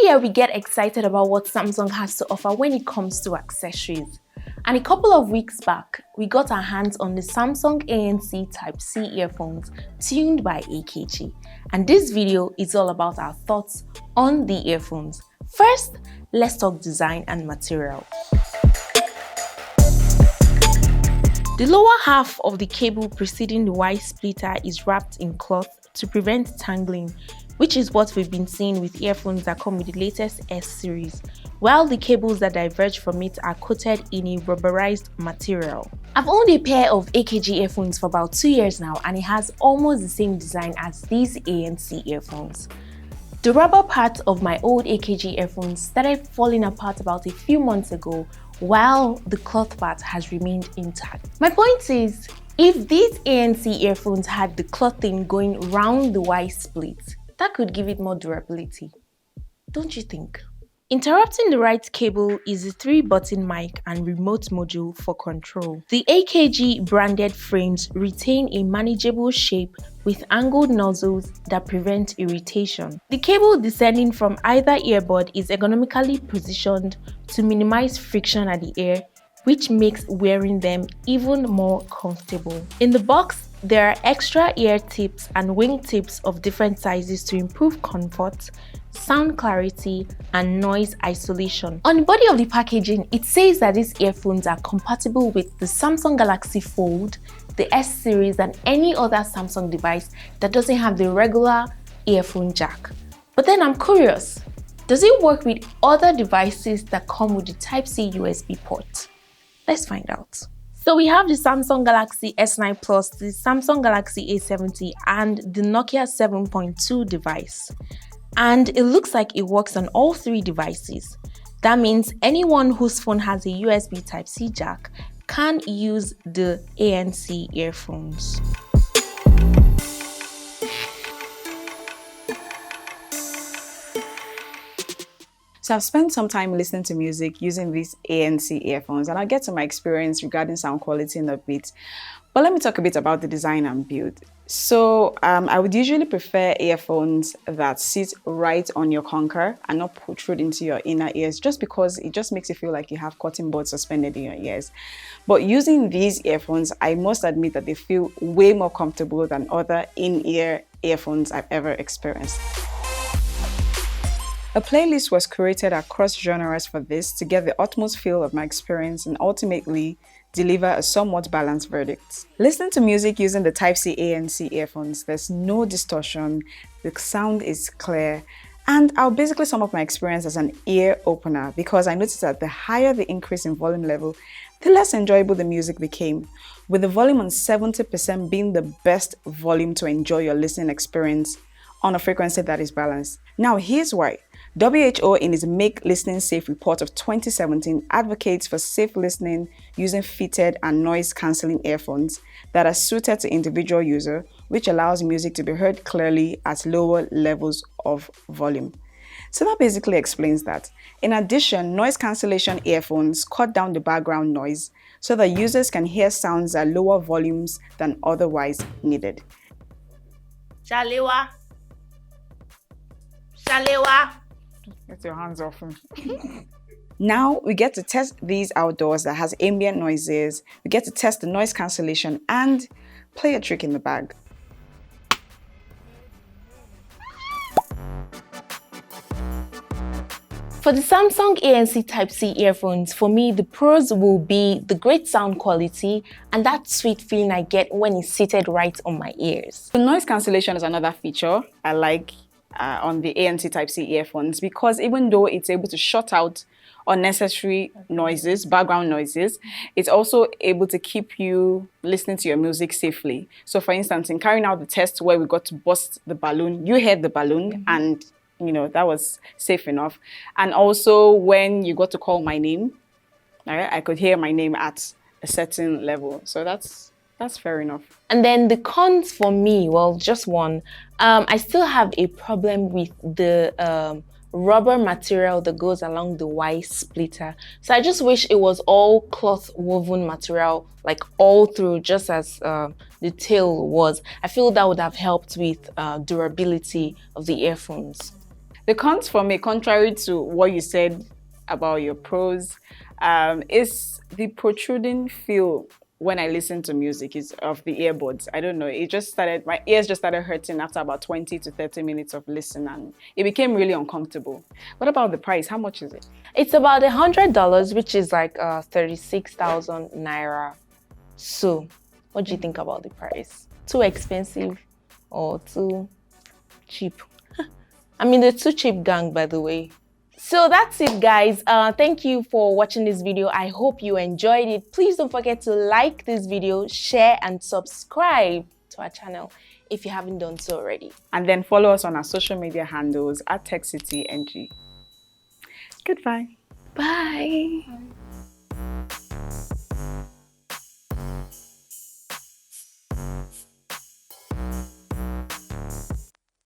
year, we get excited about what Samsung has to offer when it comes to accessories. And a couple of weeks back, we got our hands on the Samsung ANC Type-C earphones tuned by AKG. And this video is all about our thoughts on the earphones. First, let's talk design and material. The lower half of the cable preceding the Y splitter is wrapped in cloth to prevent tangling, which is what we've been seeing with earphones that come with the latest S series, while the cables that diverge from it are coated in a rubberized material. I've owned a pair of AKG earphones for about 2 years now, and it has almost the same design as these ANC earphones. The rubber part of my old AKG earphones started falling apart about a few months ago, while the cloth part has remained intact. My point is, if these ANC earphones had the cloth thing going round the Y split, that could give it more durability, don't you think? Interrupting the right cable is the 3-button mic and remote module for control. The AKG branded frames retain a manageable shape with angled nozzles that prevent irritation. The cable descending from either earbud is ergonomically positioned to minimize friction at the ear, which makes wearing them even more comfortable. In the box, there are extra ear tips and wing tips of different sizes to improve comfort, sound clarity, and noise isolation. On the body of the packaging, it says that these earphones are compatible with the Samsung Galaxy Fold, the S series, and any other Samsung device that doesn't have the regular earphone jack. But then I'm curious, does it work with other devices that come with the Type-C USB port? Let's find out. So we have the Samsung Galaxy S9 Plus, the Samsung Galaxy A70, and the Nokia 7.2 device. And it looks like it works on all 3 devices. That means anyone whose phone has a USB Type-C jack can use the ANC earphones. So I've spent some time listening to music using these ANC earphones, and I'll get to my experience regarding sound quality in a bit. But let me talk a bit about the design and build. So I would usually prefer earphones that sit right on your conker and not protrude into your inner ears, just because it just makes you feel like you have cotton buds suspended in your ears. But using these earphones, I must admit that they feel way more comfortable than other in-ear earphones I've ever experienced. A playlist was curated across genres for this to get the utmost feel of my experience and ultimately deliver a somewhat balanced verdict. Listening to music using the Type-C ANC earphones, there's no distortion, the sound is clear, and I'll basically sum up my experience as an ear opener because I noticed that the higher the increase in volume level, the less enjoyable the music became, with the volume on 70% being the best volume to enjoy your listening experience on a frequency that is balanced. Now here's why. WHO in its Make Listening Safe report of 2017 advocates for safe listening using fitted and noise-cancelling earphones that are suited to individual user, which allows music to be heard clearly at lower levels of volume. So that basically explains that. In addition, noise cancellation earphones cut down the background noise so that users can hear sounds at lower volumes than otherwise needed. Shalewa. Shalewa. Get your hands off him. Now we get to test these outdoors that has ambient noises, we get to test the noise cancellation and play a trick in the bag. For the Samsung ANC Type-C earphones, for me, the pros will be the great sound quality and that sweet feeling I get when it's seated right on my ears. The noise cancellation is another feature I like on the ANC Type-C earphones because even though it's able to shut out unnecessary noises, background noises, it's also able to keep you listening to your music safely. So for instance, in carrying out the test where we got to burst the balloon, you heard the balloon and that was safe enough. And also when you got to call my name, right, I could hear my name at a certain level. So that's fair enough. And then the cons for me, well, just one. I still have a problem with the rubber material that goes along the Y splitter. So I just wish it was all cloth woven material, like all through, just as the tail was. I feel that would have helped with durability of the earphones. The cons for me, contrary to what you said about your pros, is the protruding feel when I listen to music is of the earbuds. I don't know, my ears just started hurting after about 20 to 30 minutes of listening, and it became really uncomfortable. What about the price? How much is it? It's about $100, which is like 36,000 naira. So, what do you think about the price? Too expensive or too cheap? I mean, the too cheap gang, by the way. So that's it, guys. Thank you for watching this video. I hope you enjoyed it. Please don't forget to like this video, share, and subscribe to our channel if you haven't done so already. And then follow us on our social media handles at TechCity NG. Goodbye. Bye.